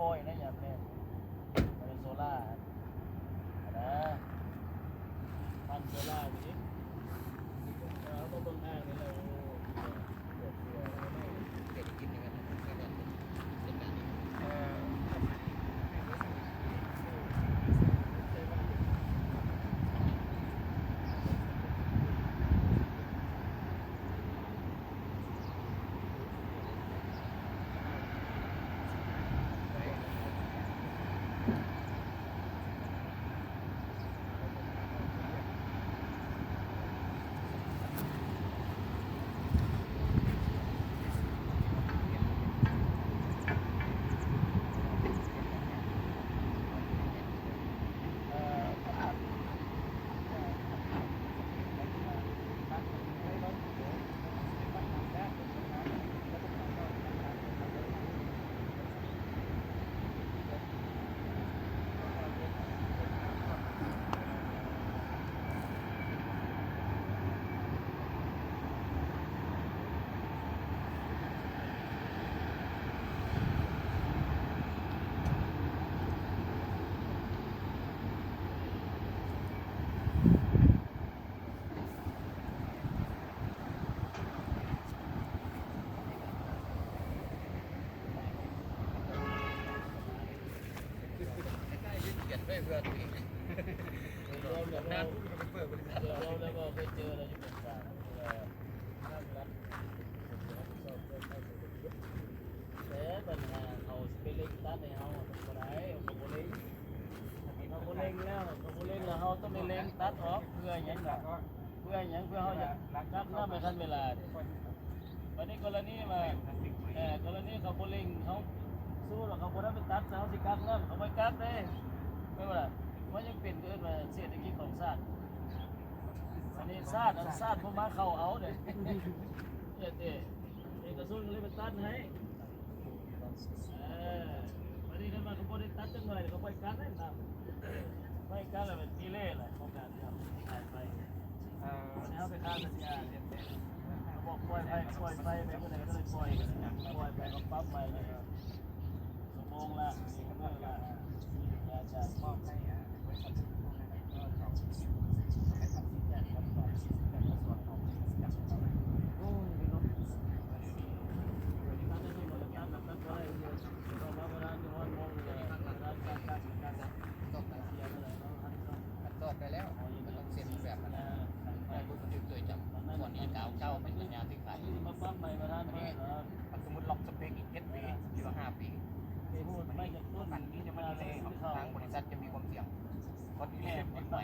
คอยนะอย่างแม่เป็นโซล่านะพันโซล่านี้เราต้องต้นอ้างนี่แหละเด็กกินอย่างนั้นก็จะเป็นแบบนี้เพื่อตัวเองเรานั่งเปิดบริษัทเราแล้วก็ไปเจออะไรอยู่ต่างแต่ปัญหาเขาไปเล่นตัดในเขาคนไหนเขาโบเล่นเขาโบเล่นแล้วเขาโบเล่นแล้วเขาต้องไปเล่นตัดออกเพื่อยังแบบเพื่อยังเพื่อเขาจะนับหน้าไม่ทันเวลาวันนี้กรณีมากรณีเขาโบเล่นเขาสู้หรอกเขาโบได้ไปตัดเขาสิกัดแล้วเขาไปกัดเลยไม่ว่ามันยังเป็นเกินมาเศรษฐกิจของชาติอันนี้ชาติพวกมาเขาเอาเด็กเอกชนก็เลยไปตัดให้วันนี้เขามาเขาได้ตัดจังเลยเขาไปกัดได้นะไปกัดอะไรเป็นทีเล่แหละของการทำขายไปวันนี้เขาไปกัดสัญญาเขาบอกปล่อยไปเมื่อไหร่ก็เลยปล่อยไปก็ปั๊บไปเลยชั่วโมงละเมื่อละจะมอบให้บริษัทก็ทำให้ทำสิ่งอย่างนั้นก่อนแต่กระทรวงของจับโอ้ยรถมันจะมีบริการแบบนั้นก็ได้เรามาเวลาที่วันมองเลยการตกแล้วตกไปแล้วมันต้องเซ็นแบบนั้นให้ผู้บันทึกโดยจำส่วนนี้กาวเก้าเป็นสัญญาที่ขายมาปั๊มใหม่มาทานนี้สมมติล็อกสเปคอีก7 ปีหรือว่า5 ปีไม่จะต้น อันนี้จะมาดีเลยทางบริษัทจะมีความเสี่ยงก็ดีเลยเป็นไหว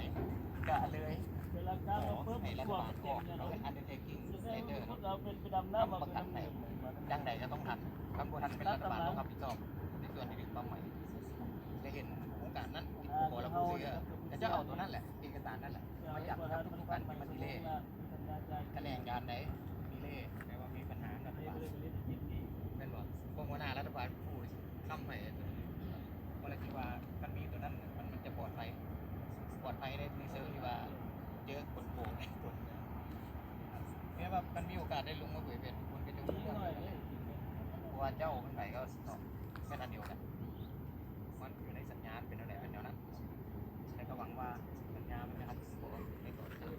กะเลยเวลาการเราเพิ่ม ให้รัฐบาลออกเราเป็นอันเดอร์เทกิ้งเดอร์เราเป็นไปดำน้ำ ประกันไหนดังไหนจะต้องทันบางคนทันเป็นรัฐบาลต้องรับผิดชอบในส่วนที่ถึงความใหม่จะเห็นโครงการนั้นขอเราผู้ซื้อแต่จะเอาตัวนั่นแหละเอกสารนั่นแหละมาจับทุกๆกันที่มันดีเลยกระแหน่งงานไหนดีเลยแปลว่ามีปัญหารัฐบาลเป็นบอกพวกหัวหน้ารัฐบาลผู้คำใหม่วันละที่ว่ามันมีตัวนั้นมันจะปลอดภัยในเชิงที่ว่าเยอะคนโกงคนเนี่ยว่ามันมีโอกาสได้ลงมาคุยเป็นคนเป็นเรื่องเพราะว่าเจ้าเป็นไหนก็ตอบแค่นั้นเดียวกันมันอยู่ในสัญญาณเป็นอะไรเป็นแนวนั้นแต่ก็หวังว่าสัญญามันจะทันถึงตัวในตัวเจ้า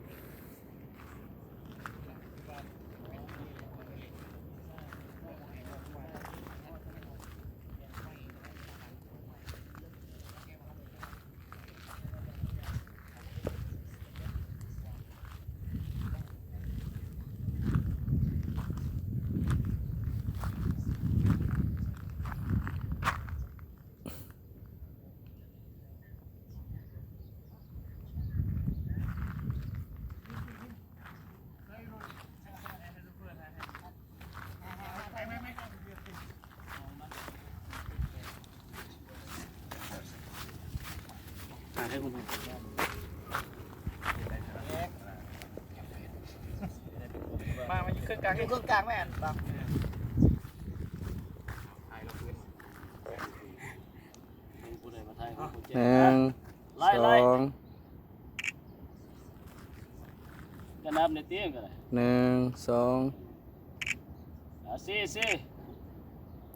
ได้คุณ มาอยู่เครื่องกลางอยู่เครื่องกลางแม่นบัง ผู้ใดมาไทย 1 2 ก็นับในเตียงก็ได้ 1 2 ซี่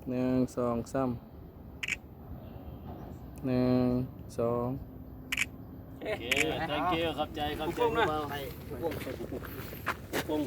1 2 3 1 2 โอเค thank you ขอบใจขอบใจพวกเรา ไป พวก